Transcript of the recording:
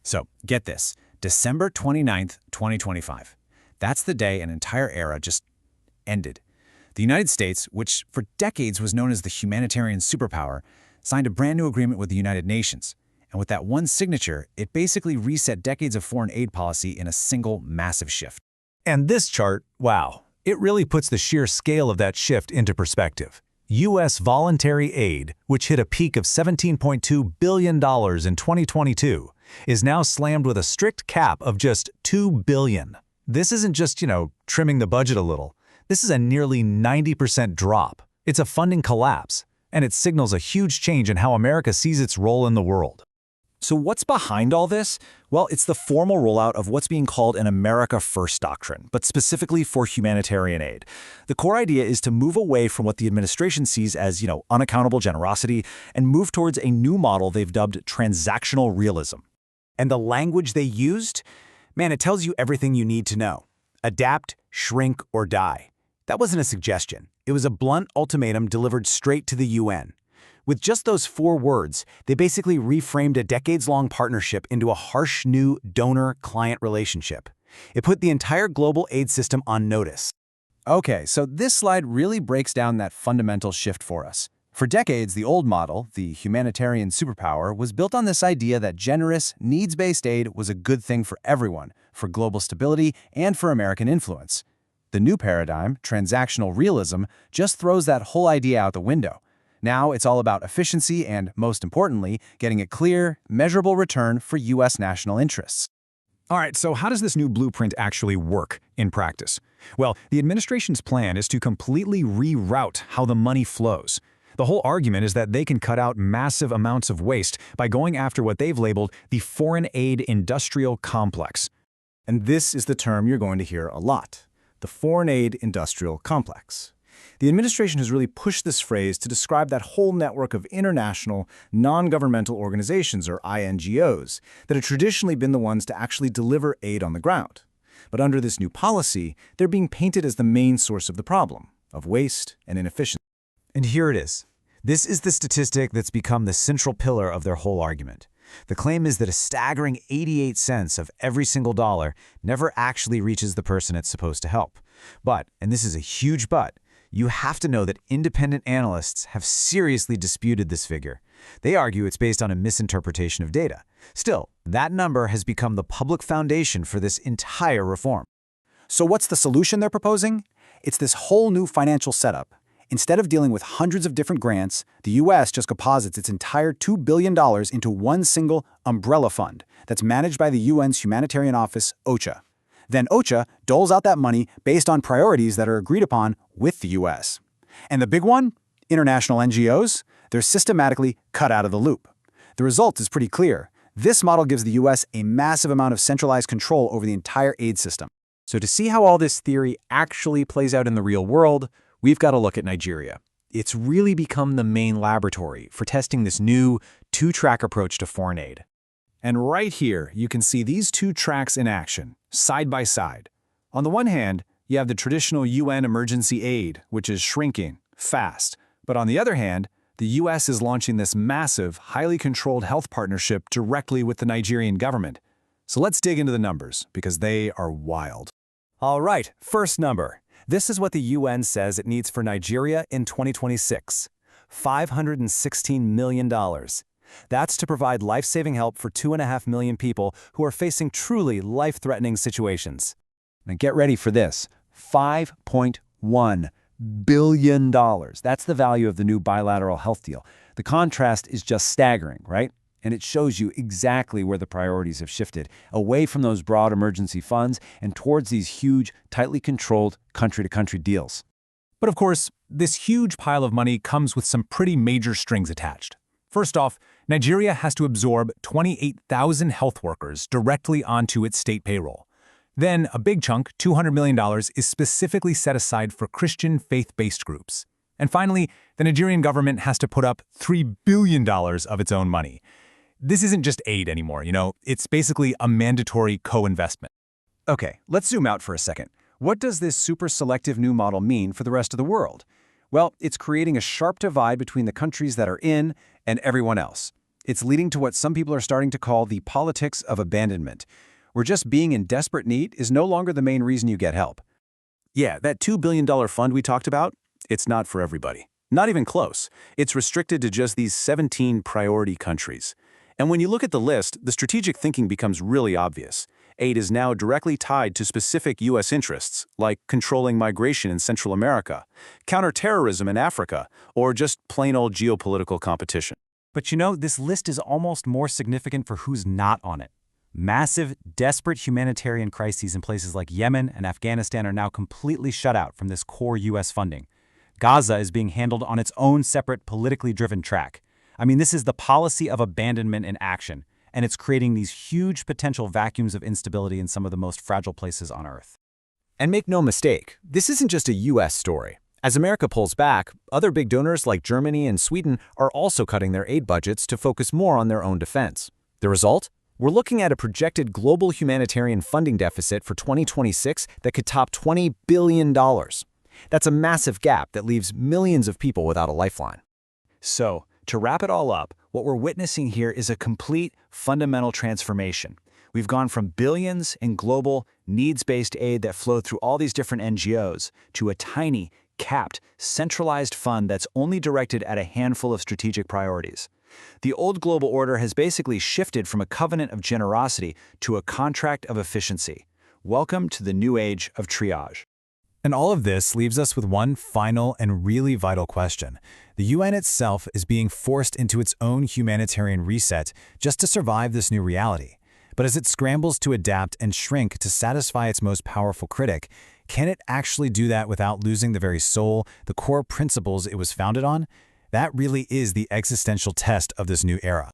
So, get this. December 29th, 2025. That's the day an entire era just ended. The United States, which for decades was known as the humanitarian superpower, signed a brand new agreement with the United Nations. And with that one signature, it basically reset decades of foreign aid policy in a single massive shift. And this chart, wow, it really puts the sheer scale of that shift into perspective. U.S. voluntary aid, which hit a peak of $17.2 billion in 2022, is now slammed with a strict cap of just $2 billion. This isn't just, trimming the budget a little. This is a nearly 90% drop. It's a funding collapse, and it signals a huge change in how America sees its role in the world. So what's behind all this? Well, it's the formal rollout of what's being called an America First doctrine, but specifically for humanitarian aid. The core idea is to move away from what the administration sees as, unaccountable generosity and move towards a new model they've dubbed transactional realism. And the language they used? Man, it tells you everything you need to know. Adapt, shrink, or die. That wasn't a suggestion. It was a blunt ultimatum delivered straight to the UN. With just those 4 words, they basically reframed a decades-long partnership into a harsh new donor-client relationship. It put the entire global aid system on notice. Okay, so this slide really breaks down that fundamental shift for us. For decades, the old model, the humanitarian superpower, was built on this idea that generous, needs-based aid was a good thing for everyone, for global stability and for American influence. The new paradigm, transactional realism, just throws that whole idea out the window. Now it's all about efficiency and, most importantly, getting a clear, measurable return for U.S. national interests. All right, so how does this new blueprint actually work in practice? Well, the administration's plan is to completely reroute how the money flows. The whole argument is that they can cut out massive amounts of waste by going after what they've labeled the foreign aid industrial complex. And this is the term you're going to hear a lot, the foreign aid industrial complex. The administration has really pushed this phrase to describe that whole network of international, non-governmental organizations, or INGOs, that have traditionally been the ones to actually deliver aid on the ground. But under this new policy, they're being painted as the main source of the problem, of waste and inefficiency. And here it is. This is the statistic that's become the central pillar of their whole argument. The claim is that a staggering 88 cents of every single dollar never actually reaches the person it's supposed to help. But, and this is a huge but, you have to know that independent analysts have seriously disputed this figure. They argue it's based on a misinterpretation of data. Still, that number has become the public foundation for this entire reform. So what's the solution they're proposing? It's this whole new financial setup. Instead of dealing with hundreds of different grants, the U.S. just deposits its entire $2 billion into one single umbrella fund that's managed by the UN's humanitarian office, OCHA. Then OCHA doles out that money based on priorities that are agreed upon with the U.S. And the big one? International NGOs? They're systematically cut out of the loop. The result is pretty clear. This model gives the U.S. a massive amount of centralized control over the entire aid system. So to see how all this theory actually plays out in the real world, we've got to look at Nigeria. It's really become the main laboratory for testing this new two-track approach to foreign aid. And right here, you can see these 2 tracks in action, side by side. On the one hand, you have the traditional UN emergency aid, which is shrinking fast. But on the other hand, the US is launching this massive, highly controlled health partnership directly with the Nigerian government. So let's dig into the numbers, because they are wild. All right, first number. This is what the UN says it needs for Nigeria in 2026. $516 million. That's to provide life-saving help for 2.5 million people who are facing truly life-threatening situations. Now get ready for this. $5.1 billion. That's the value of the new bilateral health deal. The contrast is just staggering, right? And it shows you exactly where the priorities have shifted, away from those broad emergency funds and towards these huge, tightly controlled country-to-country deals. But of course, this huge pile of money comes with some pretty major strings attached. First off, Nigeria has to absorb 28,000 health workers directly onto its state payroll. Then, a big chunk, $200 million, is specifically set aside for Christian faith-based groups. And finally, the Nigerian government has to put up $3 billion of its own money. This isn't just aid anymore, it's basically a mandatory co-investment. Okay, let's zoom out for a second. What does this super selective new model mean for the rest of the world? Well, it's creating a sharp divide between the countries that are in and everyone else. It's leading to what some people are starting to call the politics of abandonment, where just being in desperate need is no longer the main reason you get help. Yeah, that $2 billion fund we talked about, it's not for everybody. Not even close. It's restricted to just these 17 priority countries. And when you look at the list, the strategic thinking becomes really obvious. Aid is now directly tied to specific U.S. interests, like controlling migration in Central America, counterterrorism in Africa, or just plain old geopolitical competition. But you know, this list is almost more significant for who's not on it. Massive, desperate humanitarian crises in places like Yemen and Afghanistan are now completely shut out from this core U.S. funding. Gaza is being handled on its own separate, politically driven track. I mean, this is the policy of abandonment in action, and it's creating these huge potential vacuums of instability in some of the most fragile places on Earth. And make no mistake, this isn't just a U.S. story. As America pulls back, other big donors like Germany and Sweden are also cutting their aid budgets to focus more on their own defense. The result? We're looking at a projected global humanitarian funding deficit for 2026 that could top $20 billion. That's a massive gap that leaves millions of people without a lifeline. So, to wrap it all up, what we're witnessing here is a complete, fundamental transformation. We've gone from billions in global, needs-based aid that flow through all these different NGOs to a tiny, capped, centralized fund that's only directed at a handful of strategic priorities. The old global order has basically shifted from a covenant of generosity to a contract of efficiency. Welcome to the new age of triage. And all of this leaves us with one final and really vital question. The UN itself is being forced into its own humanitarian reset just to survive this new reality. But as it scrambles to adapt and shrink to satisfy its most powerful critic, can it actually do that without losing the very soul, the core principles it was founded on? That really is the existential test of this new era.